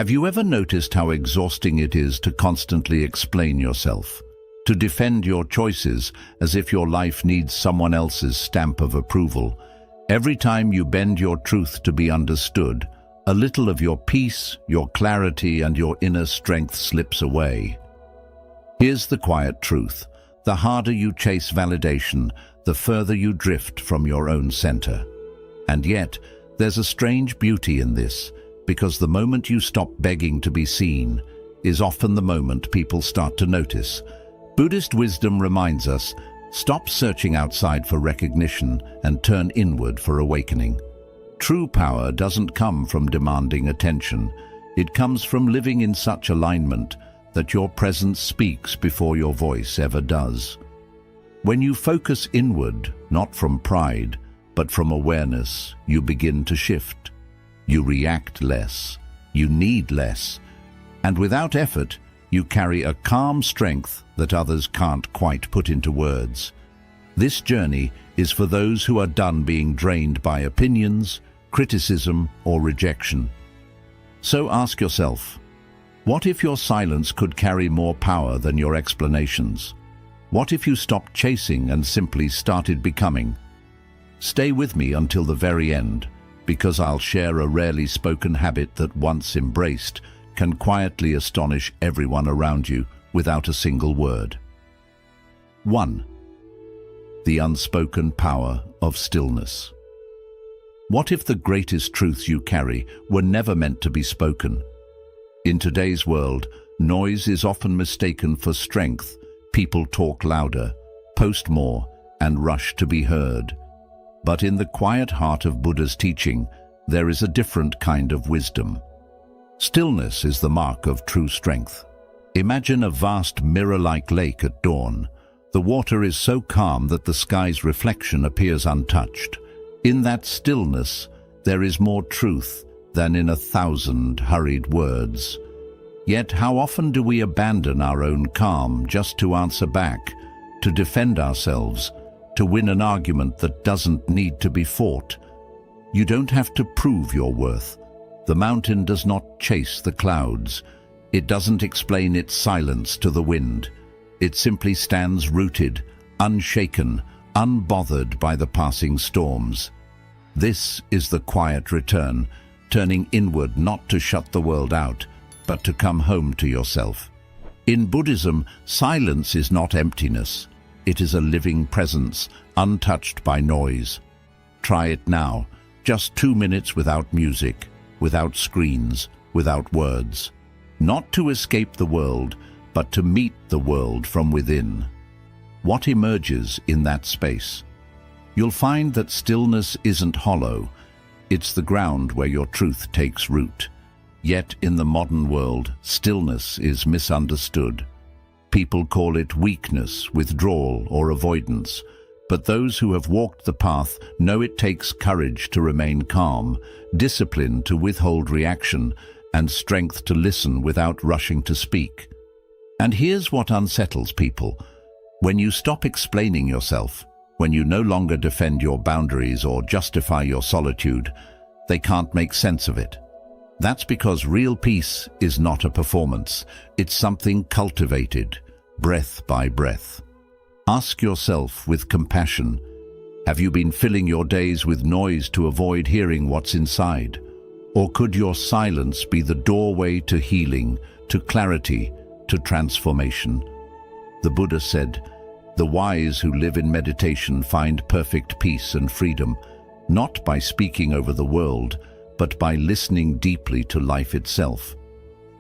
Have you ever noticed how exhausting it is to constantly explain yourself, to defend your choices as if your life needs someone else's stamp of approval? Every time you bend your truth to be understood, a little of your peace, your clarity, and your inner strength slips away. Here's the quiet truth. The harder you chase validation, the further you drift from your own center. And yet, there's a strange beauty in this, because the moment you stop begging to be seen is often the moment people start to notice. Buddhist wisdom reminds us, stop searching outside for recognition and turn inward for awakening. True power doesn't come from demanding attention. It comes from living in such alignment that your presence speaks before your voice ever does. When you focus inward, not from pride, but from awareness, you begin to shift. You react less, you need less, and without effort, you carry a calm strength that others can't quite put into words. This journey is for those who are done being drained by opinions, criticism, or rejection. So ask yourself, what if your silence could carry more power than your explanations? What if you stopped chasing and simply started becoming? Stay with me until the very end, because I'll share a rarely spoken habit that, once embraced, can quietly astonish everyone around you without a single word. 1. The unspoken power of stillness. What if the greatest truths you carry were never meant to be spoken? In today's world, noise is often mistaken for strength. People talk louder, post more, and rush to be heard. But in the quiet heart of Buddha's teaching, there is a different kind of wisdom. Stillness is the mark of true strength. Imagine a vast mirror-like lake at dawn. The water is so calm that the sky's reflection appears untouched. In that stillness, there is more truth than in 1,000 hurried words. Yet how often do we abandon our own calm just to answer back, to defend ourselves, to win an argument that doesn't need to be fought? You don't have to prove your worth. The mountain does not chase the clouds. It doesn't explain its silence to the wind. It simply stands rooted, unshaken, unbothered by the passing storms. This is the quiet return, turning inward not to shut the world out, but to come home to yourself. In Buddhism, silence is not emptiness. It is a living presence, untouched by noise. Try it now, just 2 minutes without music, without screens, without words. Not to escape the world, but to meet the world from within. What emerges in that space? You'll find that stillness isn't hollow. It's the ground where your truth takes root. Yet in the modern world, stillness is misunderstood. People call it weakness, withdrawal, or avoidance. But those who have walked the path know it takes courage to remain calm, discipline to withhold reaction, and strength to listen without rushing to speak. And here's what unsettles people. When you stop explaining yourself, when you no longer defend your boundaries or justify your solitude, they can't make sense of it. That's because real peace is not a performance. It's something cultivated, breath by breath. Ask yourself with compassion, have you been filling your days with noise to avoid hearing what's inside? Or could your silence be the doorway to healing, to clarity, to transformation? The Buddha said, "The wise who live in meditation find perfect peace and freedom, not by speaking over the world, but by listening deeply to life itself."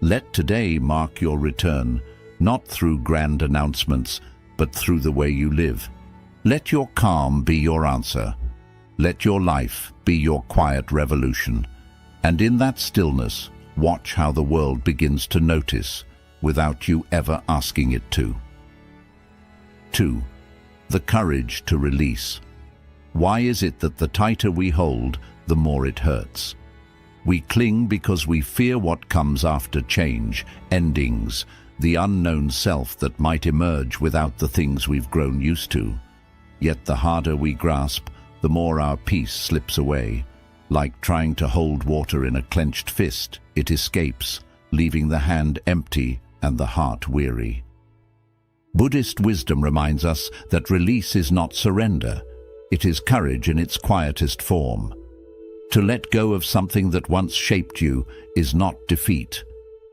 Let today mark your return, not through grand announcements, but through the way you live. Let your calm be your answer. Let your life be your quiet revolution. And in that stillness, watch how the world begins to notice, without you ever asking it to. 2. The courage to release. Why is it that the tighter we hold, the more it hurts? We cling because we fear what comes after change, endings, the unknown self that might emerge without the things we've grown used to. Yet the harder we grasp, the more our peace slips away. Like trying to hold water in a clenched fist, it escapes, leaving the hand empty and the heart weary. Buddhist wisdom reminds us that release is not surrender. It is courage in its quietest form. To let go of something that once shaped you is not defeat.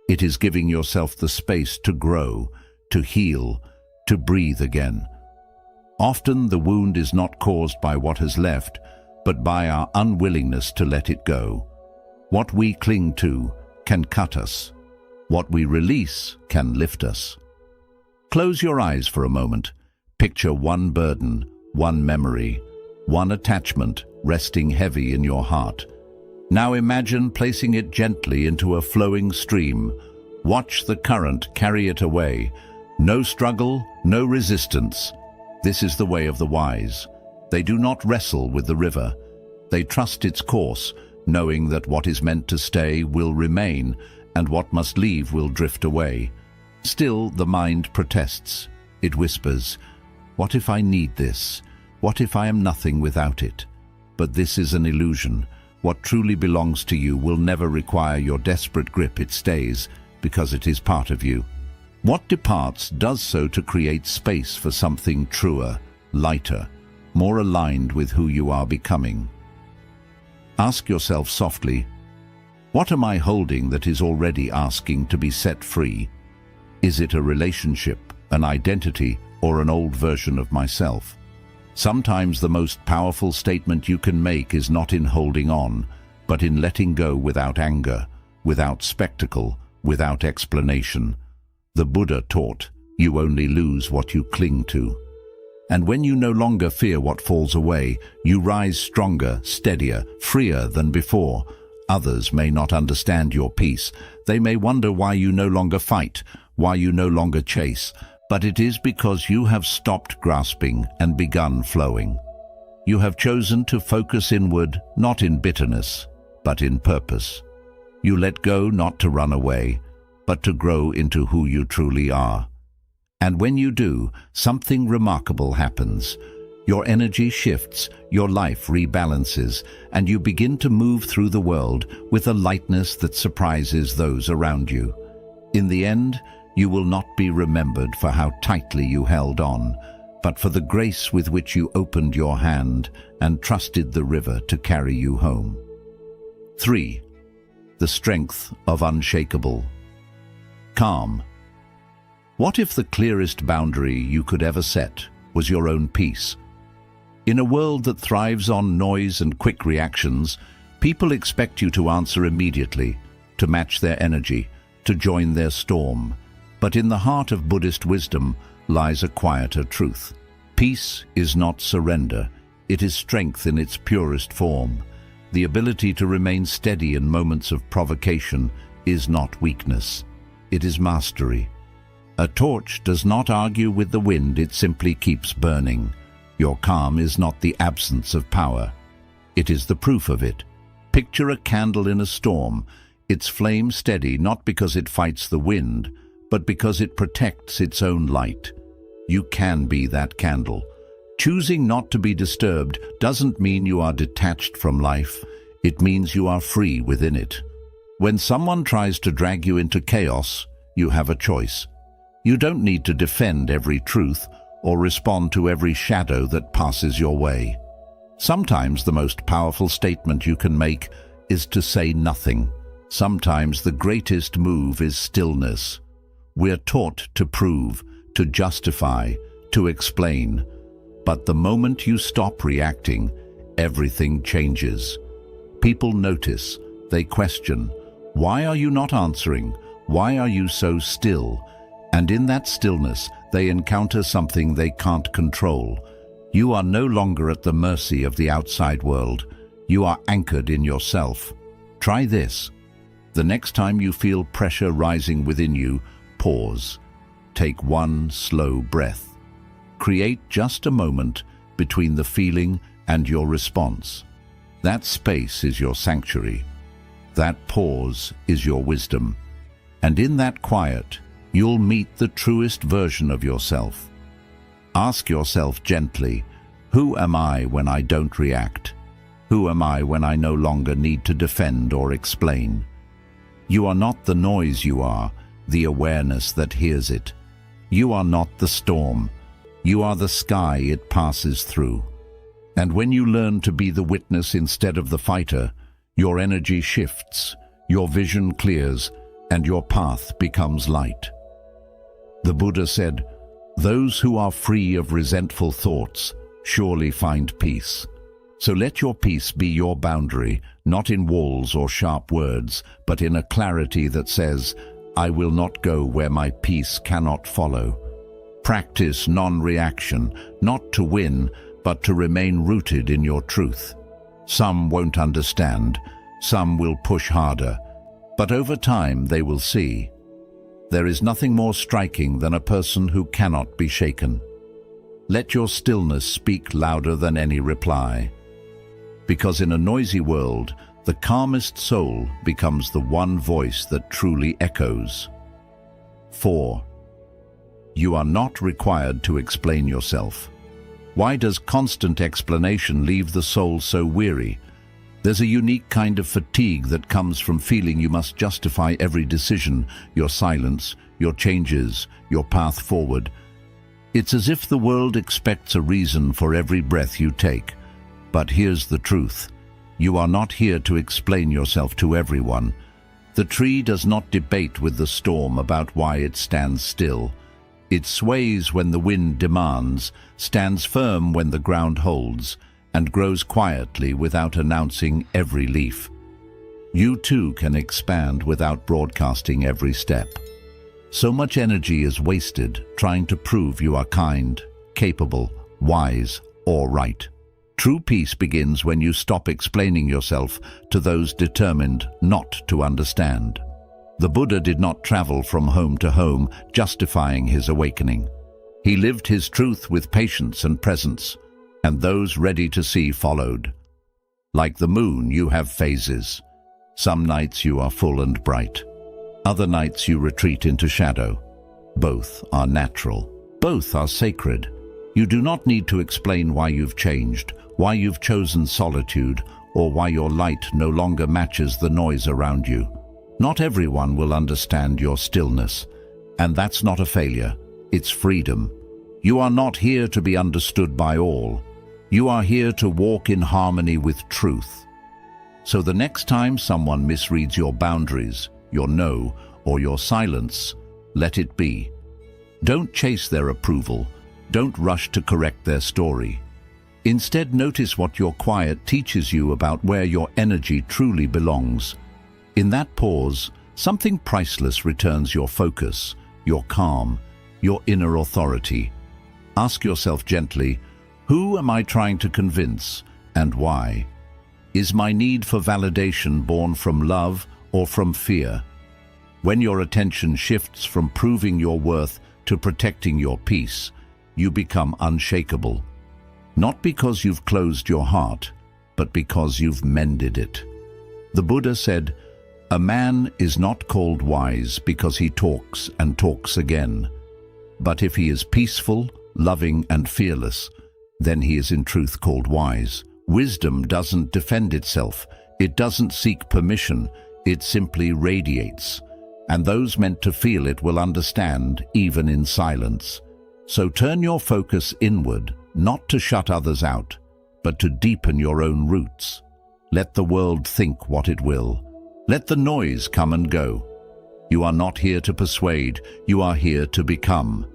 It is giving yourself the space to grow, to heal, to breathe again. Often the wound is not caused by what has left, but by our unwillingness to let it go. What we cling to can cut us. What we release can lift us. Close your eyes for a moment. Picture one burden, one memory, one attachment resting heavy in your heart. Now imagine placing it gently into a flowing stream. Watch the current carry it away. No struggle, no resistance. This is the way of the wise. They do not wrestle with the river. They trust its course, knowing that what is meant to stay will remain, and what must leave will drift away. Still, the mind protests. It whispers, "What if I need this? What if I am nothing without it?" But this is an illusion. What truly belongs to you will never require your desperate grip. It stays because it is part of you. What departs does so to create space for something truer, lighter, more aligned with who you are becoming. Ask yourself softly, what am I holding that is already asking to be set free? Is it a relationship, an identity, or an old version of myself? Sometimes the most powerful statement you can make is not in holding on, but in letting go without anger, without spectacle, without explanation. The Buddha taught, you only lose what you cling to. And when you no longer fear what falls away, you rise stronger, steadier, freer than before. Others may not understand your peace. They may wonder why you no longer fight, why you no longer chase, but it is because you have stopped grasping and begun flowing. You have chosen to focus inward, not in bitterness, but in purpose. You let go not to run away, but to grow into who you truly are. And when you do, something remarkable happens. Your energy shifts, your life rebalances, and you begin to move through the world with a lightness that surprises those around you. In the end, you will not be remembered for how tightly you held on, but for the grace with which you opened your hand and trusted the river to carry you home. 3. The strength of unshakable. Calm. What if the clearest boundary you could ever set was your own peace? In a world that thrives on noise and quick reactions, people expect you to answer immediately, to match their energy, to join their storm. But in the heart of Buddhist wisdom lies a quieter truth. Peace is not surrender. It is strength in its purest form. The ability to remain steady in moments of provocation is not weakness. It is mastery. A torch does not argue with the wind, it simply keeps burning. Your calm is not the absence of power. It is the proof of it. Picture a candle in a storm, its flame steady not because it fights the wind, but because it protects its own light. You can be that candle. Choosing not to be disturbed doesn't mean you are detached from life. It means you are free within it. When someone tries to drag you into chaos, you have a choice. You don't need to defend every truth or respond to every shadow that passes your way. Sometimes the most powerful statement you can make is to say nothing. Sometimes the greatest move is stillness. We're taught to prove, to justify, to explain. But the moment you stop reacting, everything changes. People notice, they question, why are you not answering? Why are you so still? And in that stillness, they encounter something they can't control. You are no longer at the mercy of the outside world. You are anchored in yourself. Try this. The next time you feel pressure rising within you, pause. Take one slow breath. Create just a moment between the feeling and your response. That space is your sanctuary. That pause is your wisdom. And in that quiet, you'll meet the truest version of yourself. Ask yourself gently, who am I when I don't react? Who am I when I no longer need to defend or explain? You are not the noise, you are the awareness that hears it. You are not the storm. You are the sky it passes through. And when you learn to be the witness instead of the fighter, your energy shifts, your vision clears, and your path becomes light. The Buddha said, "Those who are free of resentful thoughts surely find peace." So let your peace be your boundary, not in walls or sharp words, but in a clarity that says, "I will not go where my peace cannot follow." Practice non-reaction, not to win, but to remain rooted in your truth. Some won't understand, some will push harder, but over time they will see. There is nothing more striking than a person who cannot be shaken. Let your stillness speak louder than any reply. Because in a noisy world, the calmest soul becomes the one voice that truly echoes. 4. You are not required to explain yourself. Why does constant explanation leave the soul so weary? There's a unique kind of fatigue that comes from feeling you must justify every decision, your silence, your changes, your path forward. It's as if the world expects a reason for every breath you take. But here's the truth. You are not here to explain yourself to everyone. The tree does not debate with the storm about why it stands still. It sways when the wind demands, stands firm when the ground holds, and grows quietly without announcing every leaf. You too can expand without broadcasting every step. So much energy is wasted trying to prove you are kind, capable, wise, or right. True peace begins when you stop explaining yourself to those determined not to understand. The Buddha did not travel from home to home justifying his awakening. He lived his truth with patience and presence, and those ready to see followed. Like the moon, you have phases. Some nights you are full and bright. Other nights you retreat into shadow. Both are natural. Both are sacred. You do not need to explain why you've changed, why you've chosen solitude, or why your light no longer matches the noise around you. Not everyone will understand your stillness, and that's not a failure, it's freedom. You are not here to be understood by all. You are here to walk in harmony with truth. So the next time someone misreads your boundaries, your no, or your silence, let it be. Don't chase their approval. Don't rush to correct their story. Instead, notice what your quiet teaches you about where your energy truly belongs. In that pause, something priceless returns your focus, your calm, your inner authority. Ask yourself gently, who am I trying to convince and why? Is my need for validation born from love or from fear? When your attention shifts from proving your worth to protecting your peace, you become unshakable. Not because you've closed your heart, but because you've mended it. The Buddha said, "A man is not called wise because he talks and talks again. But if he is peaceful, loving, and fearless, then he is in truth called wise." Wisdom doesn't defend itself. It doesn't seek permission. It simply radiates. And those meant to feel it will understand, even in silence. So turn your focus inward, not to shut others out, but to deepen your own roots. Let the world think what it will. Let the noise come and go. You are not here to persuade, you are here to become.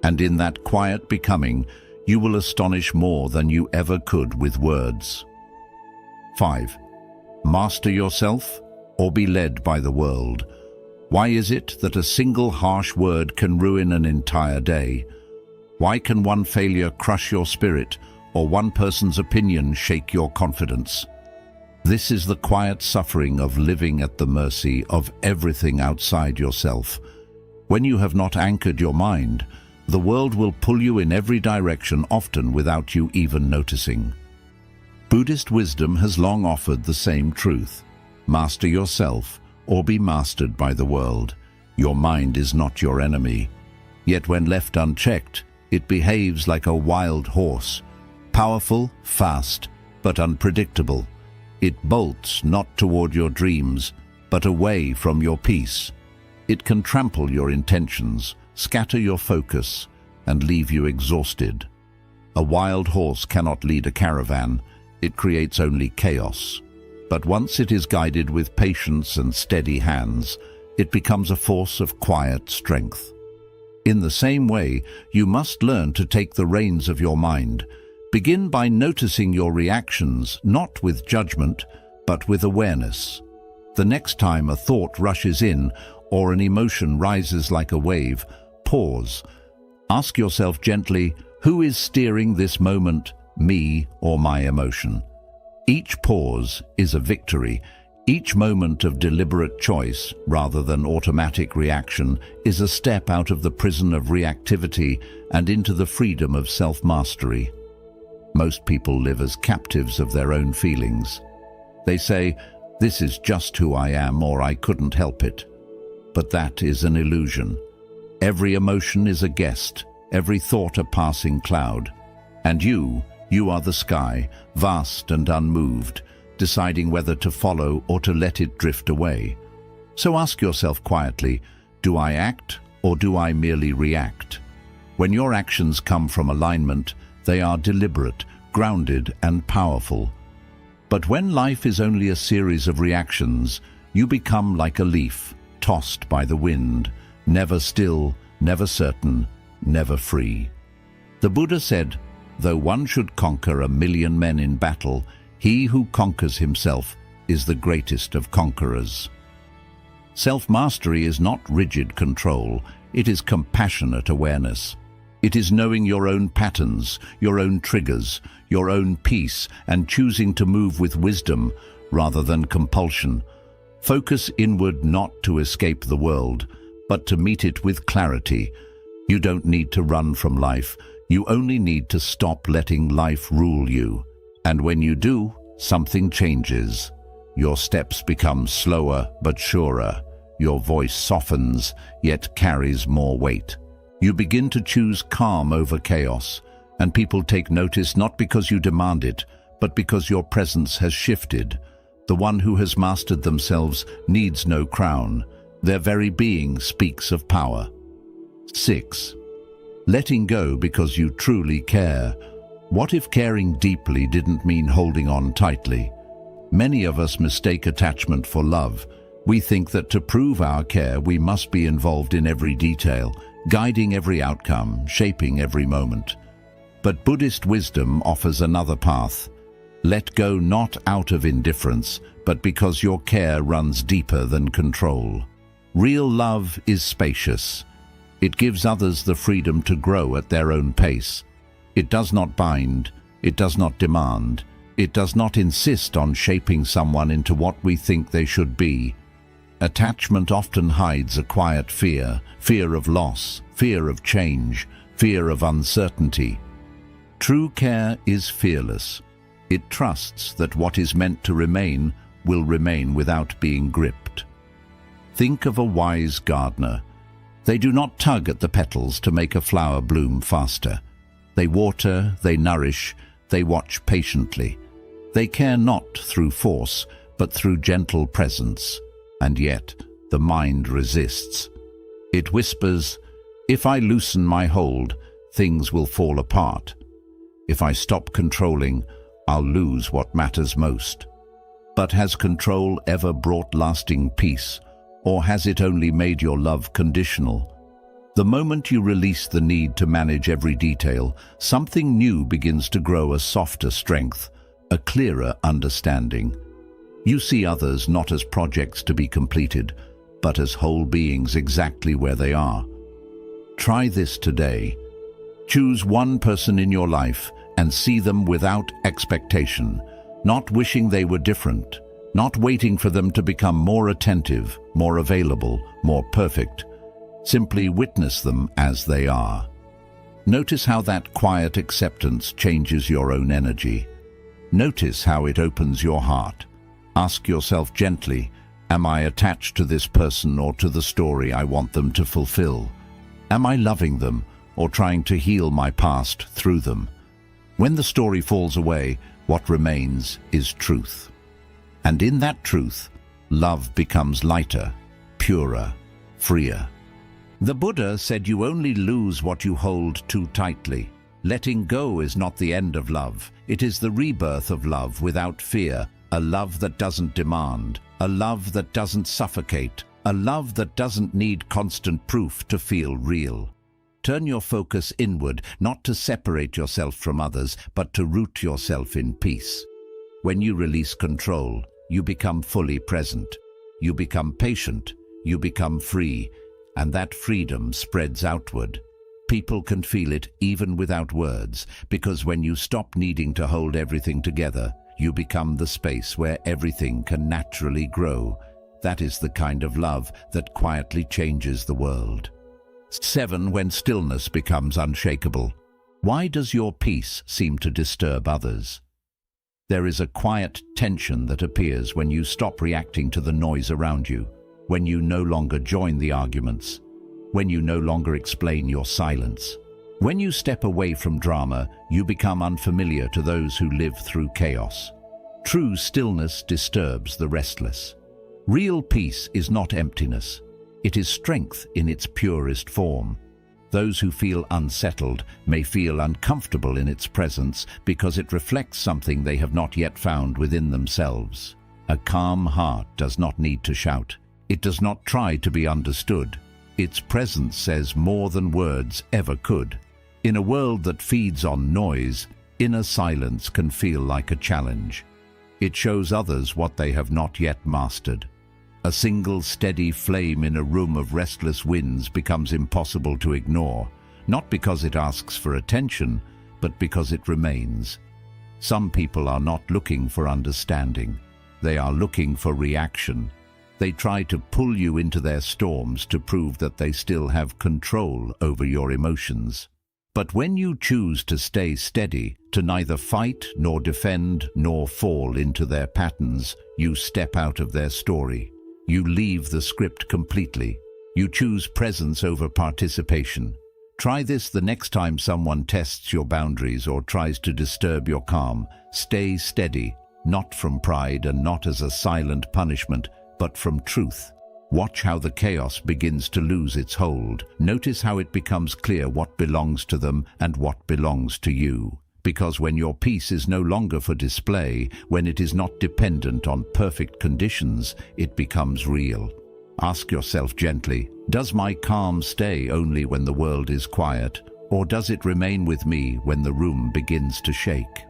And in that quiet becoming, you will astonish more than you ever could with words. 5. Master yourself or be led by the world. Why is it that a single harsh word can ruin an entire day? Why can one failure crush your spirit or one person's opinion shake your confidence? This is the quiet suffering of living at the mercy of everything outside yourself. When you have not anchored your mind, the world will pull you in every direction, often without you even noticing. Buddhist wisdom has long offered the same truth. Master yourself or be mastered by the world. Your mind is not your enemy. Yet when left unchecked, it behaves like a wild horse, powerful, fast, but unpredictable. It bolts not toward your dreams, but away from your peace. It can trample your intentions, scatter your focus, and leave you exhausted. A wild horse cannot lead a caravan. It creates only chaos. But once it is guided with patience and steady hands, it becomes a force of quiet strength. In the same way, you must learn to take the reins of your mind. Begin by noticing your reactions, not with judgment, but with awareness. The next time a thought rushes in or an emotion rises like a wave, pause. Ask yourself gently, who is steering this moment, me or my emotion? Each pause is a victory. Each moment of deliberate choice, rather than automatic reaction, is a step out of the prison of reactivity and into the freedom of self-mastery. Most people live as captives of their own feelings. They say, "This is just who I am," or "I couldn't help it." But that is an illusion. Every emotion is a guest, every thought a passing cloud. And you are the sky, vast and unmoved, deciding whether to follow or to let it drift away. So ask yourself quietly, do I act or do I merely react? When your actions come from alignment, they are deliberate, grounded and powerful. But when life is only a series of reactions, you become like a leaf, tossed by the wind, never still, never certain, never free. The Buddha said, "Though one should conquer 1,000,000 men in battle, he who conquers himself is the greatest of conquerors." Self-mastery is not rigid control, it is compassionate awareness. It is knowing your own patterns, your own triggers, your own peace, and choosing to move with wisdom rather than compulsion. Focus inward not to escape the world, but to meet it with clarity. You don't need to run from life. You only need to stop letting life rule you. And when you do, something changes. Your steps become slower but surer. Your voice softens, yet carries more weight. You begin to choose calm over chaos, and people take notice not because you demand it, but because your presence has shifted. The one who has mastered themselves needs no crown. Their very being speaks of power. 6. Letting go because you truly care. What if caring deeply didn't mean holding on tightly? Many of us mistake attachment for love. We think that to prove our care, we must be involved in every detail, guiding every outcome, shaping every moment. But Buddhist wisdom offers another path. Let go not out of indifference, but because your care runs deeper than control. Real love is spacious. It gives others the freedom to grow at their own pace. It does not bind, it does not demand, it does not insist on shaping someone into what we think they should be. Attachment often hides a quiet fear, fear of loss, fear of change, fear of uncertainty. True care is fearless. It trusts that what is meant to remain will remain without being gripped. Think of a wise gardener. They do not tug at the petals to make a flower bloom faster. They water, they nourish, they watch patiently. They care not through force, but through gentle presence. And yet, the mind resists. It whispers, if I loosen my hold, things will fall apart. If I stop controlling, I'll lose what matters most. But has control ever brought lasting peace, or has it only made your love conditional? The moment you release the need to manage every detail, something new begins to grow, a softer strength, a clearer understanding. You see others not as projects to be completed, but as whole beings exactly where they are. Try this today. Choose one person in your life and see them without expectation, not wishing they were different, not waiting for them to become more attentive, more available, more perfect. Simply witness them as they are. Notice how that quiet acceptance changes your own energy. Notice how it opens your heart. Ask yourself gently, am I attached to this person or to the story I want them to fulfill? Am I loving them or trying to heal my past through them? When the story falls away, what remains is truth. And in that truth, love becomes lighter, purer, freer. The Buddha said you only lose what you hold too tightly. Letting go is not the end of love. It is the rebirth of love without fear, a love that doesn't demand, a love that doesn't suffocate, a love that doesn't need constant proof to feel real. Turn your focus inward, not to separate yourself from others, but to root yourself in peace. When you release control, you become fully present. You become patient, you become free, and that freedom spreads outward. People can feel it even without words, because when you stop needing to hold everything together, you become the space where everything can naturally grow. That is the kind of love that quietly changes the world. 7. When stillness becomes unshakable. Why does your peace seem to disturb others? There is a quiet tension that appears when you stop reacting to the noise around you, when you no longer join the arguments, when you no longer explain your silence. When you step away from drama, you become unfamiliar to those who live through chaos. True stillness disturbs the restless. Real peace is not emptiness. It is strength in its purest form. Those who feel unsettled may feel uncomfortable in its presence because it reflects something they have not yet found within themselves. A calm heart does not need to shout. It does not try to be understood. Its presence says more than words ever could. In a world that feeds on noise, inner silence can feel like a challenge. It shows others what they have not yet mastered. A single steady flame in a room of restless winds becomes impossible to ignore, not because it asks for attention, but because it remains. Some people are not looking for understanding. They are looking for reaction. They try to pull you into their storms to prove that they still have control over your emotions. But when you choose to stay steady, to neither fight nor defend nor fall into their patterns, you step out of their story. You leave the script completely. You choose presence over participation. Try this the next time someone tests your boundaries or tries to disturb your calm. Stay steady, not from pride and not as a silent punishment, but from truth. Watch how the chaos begins to lose its hold. Notice how it becomes clear what belongs to them and what belongs to you. Because when your peace is no longer for display, when it is not dependent on perfect conditions, it becomes real. Ask yourself gently, does my calm stay only when the world is quiet, or does it remain with me when the room begins to shake?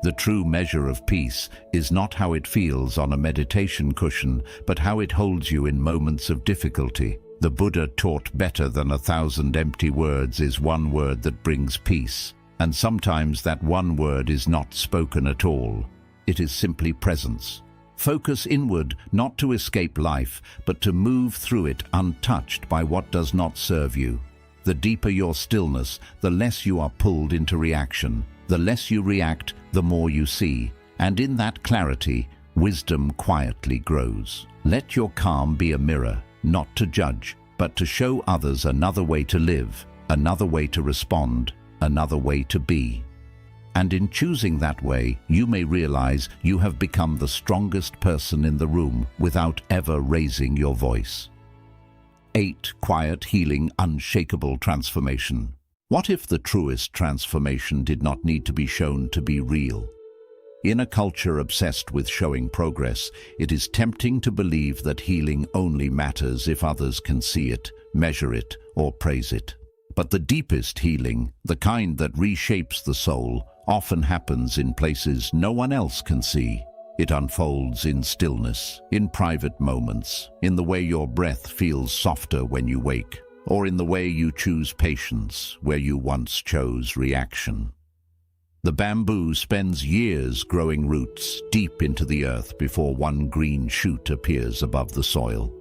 The true measure of peace is not how it feels on a meditation cushion, but how it holds you in moments of difficulty. The Buddha taught better than 1,000 empty words is one word that brings peace. And sometimes that one word is not spoken at all. It is simply presence. Focus inward, not to escape life, but to move through it untouched by what does not serve you. The deeper your stillness, the less you are pulled into reaction. The less you react, the more you see. And in that clarity, wisdom quietly grows. Let your calm be a mirror, not to judge, but to show others another way to live, another way to respond, another way to be. And in choosing that way, you may realize you have become the strongest person in the room without ever raising your voice. 8. Quiet, healing, unshakable transformation. What if the truest transformation did not need to be shown to be real? In a culture obsessed with showing progress, it is tempting to believe that healing only matters if others can see it, measure it, or praise it. But the deepest healing, the kind that reshapes the soul, often happens in places no one else can see. It unfolds in stillness, in private moments, in the way your breath feels softer when you wake, or in the way you choose patience where you once chose reaction. The bamboo spends years growing roots deep into the earth before one green shoot appears above the soil.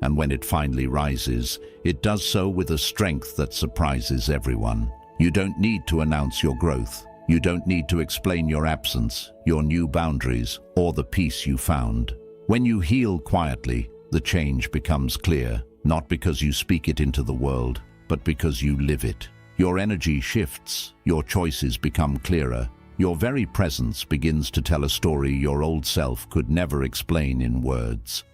And when it finally rises, it does so with a strength that surprises everyone. You don't need to announce your growth. You don't need to explain your absence, your new boundaries, or the peace you found. When you heal quietly, the change becomes clear, not because you speak it into the world, but because you live it. Your energy shifts, your choices become clearer, your very presence begins to tell a story your old self could never explain in words.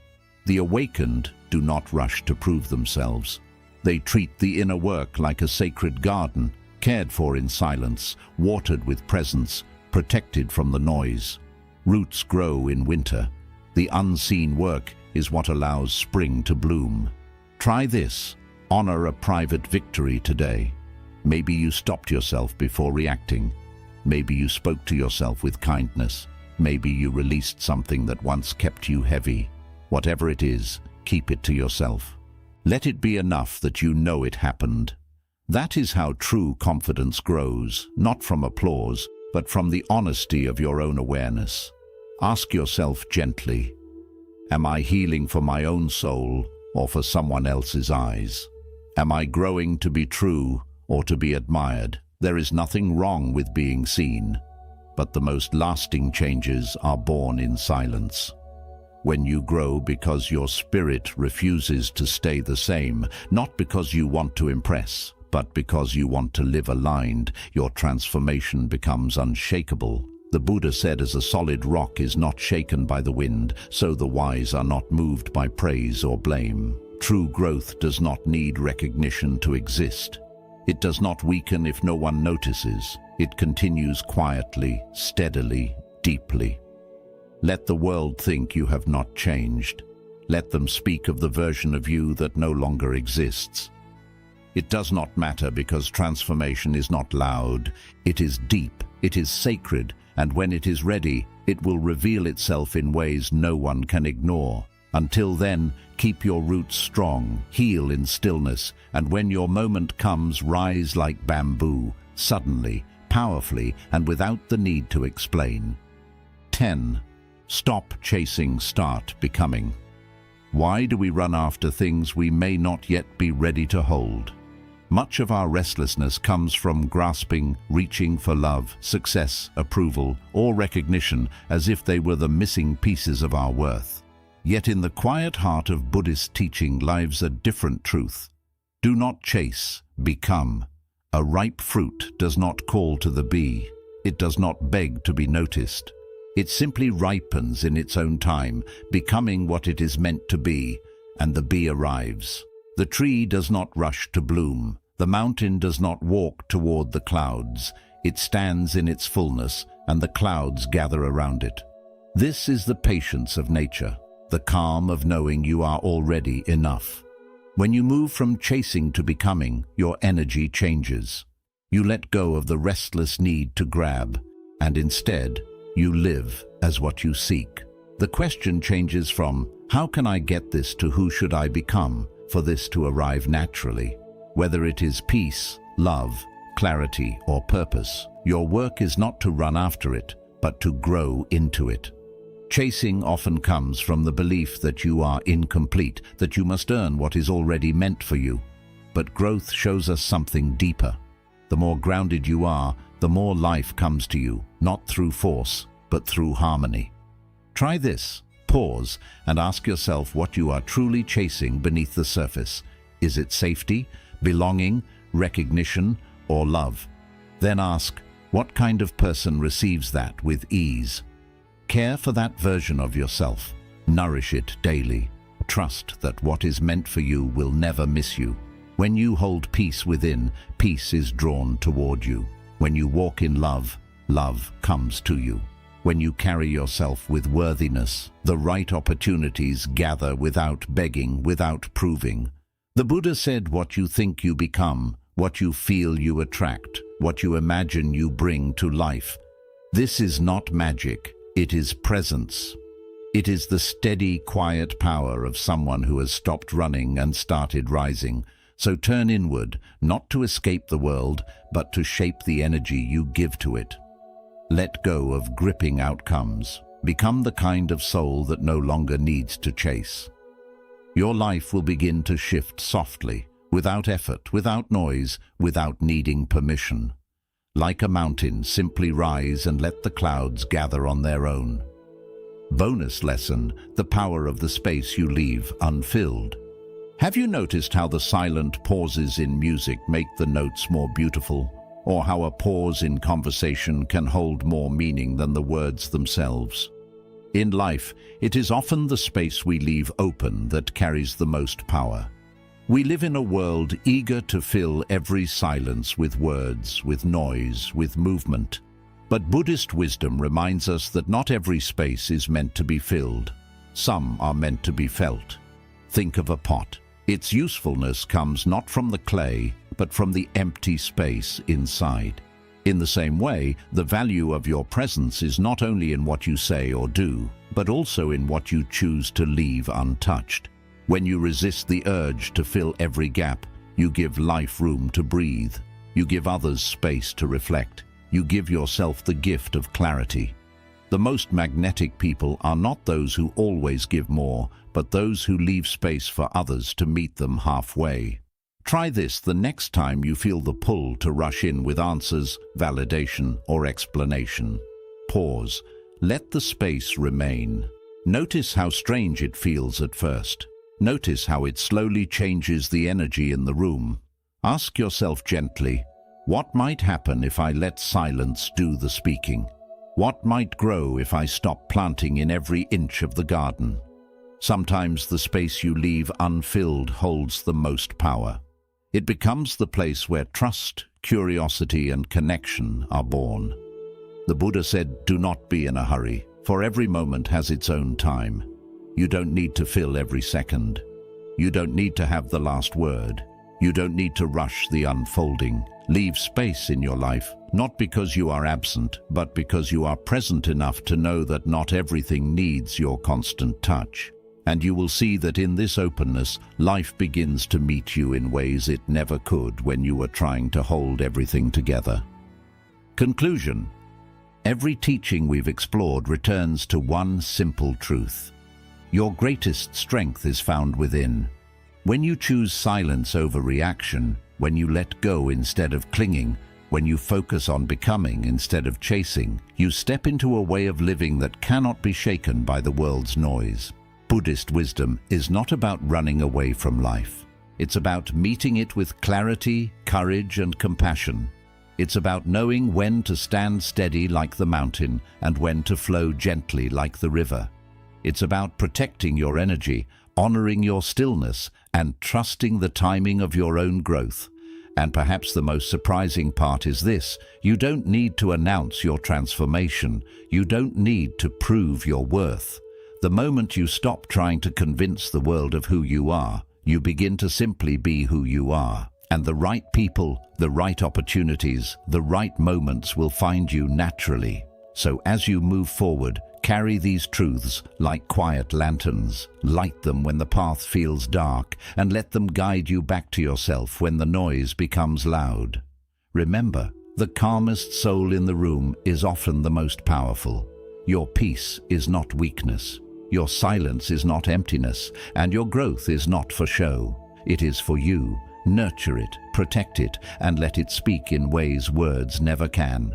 The awakened do not rush to prove themselves. They treat the inner work like a sacred garden, cared for in silence, watered with presence, protected from the noise. Roots grow in winter. The unseen work is what allows spring to bloom. Try this. Honor a private victory today. Maybe you stopped yourself before reacting. Maybe you spoke to yourself with kindness. Maybe you released something that once kept you heavy. Whatever it is, keep it to yourself. Let it be enough that you know it happened. That is how true confidence grows, not from applause, but from the honesty of your own awareness. Ask yourself gently, am I healing for my own soul or for someone else's eyes? Am I growing to be true or to be admired? There is nothing wrong with being seen, but the most lasting changes are born in silence. When you grow because your spirit refuses to stay the same, not because you want to impress, but because you want to live aligned, your transformation becomes unshakable. The Buddha said, as a solid rock is not shaken by the wind, so the wise are not moved by praise or blame. True growth does not need recognition to exist. It does not weaken if no one notices. It continues quietly, steadily, deeply. Let the world think you have not changed. Let them speak of the version of you that no longer exists. It does not matter, because transformation is not loud. It is deep, it is sacred, and when it is ready, it will reveal itself in ways no one can ignore. Until then, keep your roots strong, heal in stillness, and when your moment comes, rise like bamboo, suddenly, powerfully, and without the need to explain. 10. Stop chasing, start becoming. Why do we run after things we may not yet be ready to hold? Much of our restlessness comes from grasping, reaching for love, success, approval, or recognition as if they were the missing pieces of our worth. Yet in the quiet heart of Buddhist teaching lies a different truth. Do not chase, become. A ripe fruit does not call to the bee. It does not beg to be noticed. It simply ripens in its own time, becoming what it is meant to be, and the bee arrives. The tree does not rush to bloom. The mountain does not walk toward the clouds. It stands in its fullness, and the clouds gather around it. This is the patience of nature, the calm of knowing you are already enough. When you move from chasing to becoming, your energy changes. You let go of the restless need to grab, and instead, you live as what you seek. The question changes from, how can I get this, to who should I become for this to arrive naturally? Whether it is peace, love, clarity, or purpose, your work is not to run after it, but to grow into it. Chasing often comes from the belief that you are incomplete, that you must earn what is already meant for you. But growth shows us something deeper. The more grounded you are, the more life comes to you, not through force, but through harmony. Try this. Pause and ask yourself what you are truly chasing beneath the surface. Is it safety, belonging, recognition, or love? Then ask, what kind of person receives that with ease? Care for that version of yourself. Nourish it daily. Trust that what is meant for you will never miss you. When you hold peace within, peace is drawn toward you. When you walk in love, love comes to you. When you carry yourself with worthiness, the right opportunities gather without begging, without proving. The Buddha said, what you think you become, what you feel you attract, what you imagine you bring to life. This is not magic, it is presence. It is the steady, quiet power of someone who has stopped running and started rising. So turn inward, not to escape the world, but to shape the energy you give to it. Let go of gripping outcomes. Become the kind of soul that no longer needs to chase. Your life will begin to shift softly, without effort, without noise, without needing permission. Like a mountain, simply rise and let the clouds gather on their own. Bonus lesson: the power of the space you leave unfilled. Have you noticed how the silent pauses in music make the notes more beautiful? Or how a pause in conversation can hold more meaning than the words themselves? In life, it is often the space we leave open that carries the most power. We live in a world eager to fill every silence with words, with noise, with movement. But Buddhist wisdom reminds us that not every space is meant to be filled. Some are meant to be felt. Think of a pot. Its usefulness comes not from the clay, but from the empty space inside. In the same way, the value of your presence is not only in what you say or do, but also in what you choose to leave untouched. When you resist the urge to fill every gap, you give life room to breathe. You give others space to reflect. You give yourself the gift of clarity. The most magnetic people are not those who always give more, but those who leave space for others to meet them halfway. Try this the next time you feel the pull to rush in with answers, validation, or explanation. Pause. Let the space remain. Notice how strange it feels at first. Notice how it slowly changes the energy in the room. Ask yourself gently, what might happen if I let silence do the speaking? What might grow if I stop planting in every inch of the garden? Sometimes the space you leave unfilled holds the most power. It becomes the place where trust, curiosity, and connection are born. The Buddha said, "Do not be in a hurry, for every moment has its own time." You don't need to fill every second. You don't need to have the last word. You don't need to rush the unfolding. Leave space in your life, not because you are absent, but because you are present enough to know that not everything needs your constant touch. And you will see that in this openness, life begins to meet you in ways it never could when you were trying to hold everything together. Conclusion. Every teaching we've explored returns to one simple truth. Your greatest strength is found within. When you choose silence over reaction, when you let go instead of clinging, when you focus on becoming instead of chasing, you step into a way of living that cannot be shaken by the world's noise. Buddhist wisdom is not about running away from life. It's about meeting it with clarity, courage, and compassion. It's about knowing when to stand steady like the mountain and when to flow gently like the river. It's about protecting your energy, honoring your stillness, and trusting the timing of your own growth. And perhaps the most surprising part is this: you don't need to announce your transformation. You don't need to prove your worth. The moment you stop trying to convince the world of who you are, you begin to simply be who you are. And the right people, the right opportunities, the right moments will find you naturally. So as you move forward, carry these truths like quiet lanterns. Light them when the path feels dark, and let them guide you back to yourself when the noise becomes loud. Remember, the calmest soul in the room is often the most powerful. Your peace is not weakness. Your silence is not emptiness, and your growth is not for show. It is for you. Nurture it, protect it, and let it speak in ways words never can.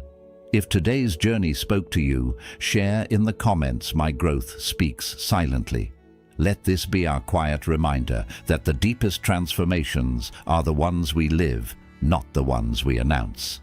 If today's journey spoke to you, share in the comments "My growth speaks silently." Let this be our quiet reminder that the deepest transformations are the ones we live, not the ones we announce.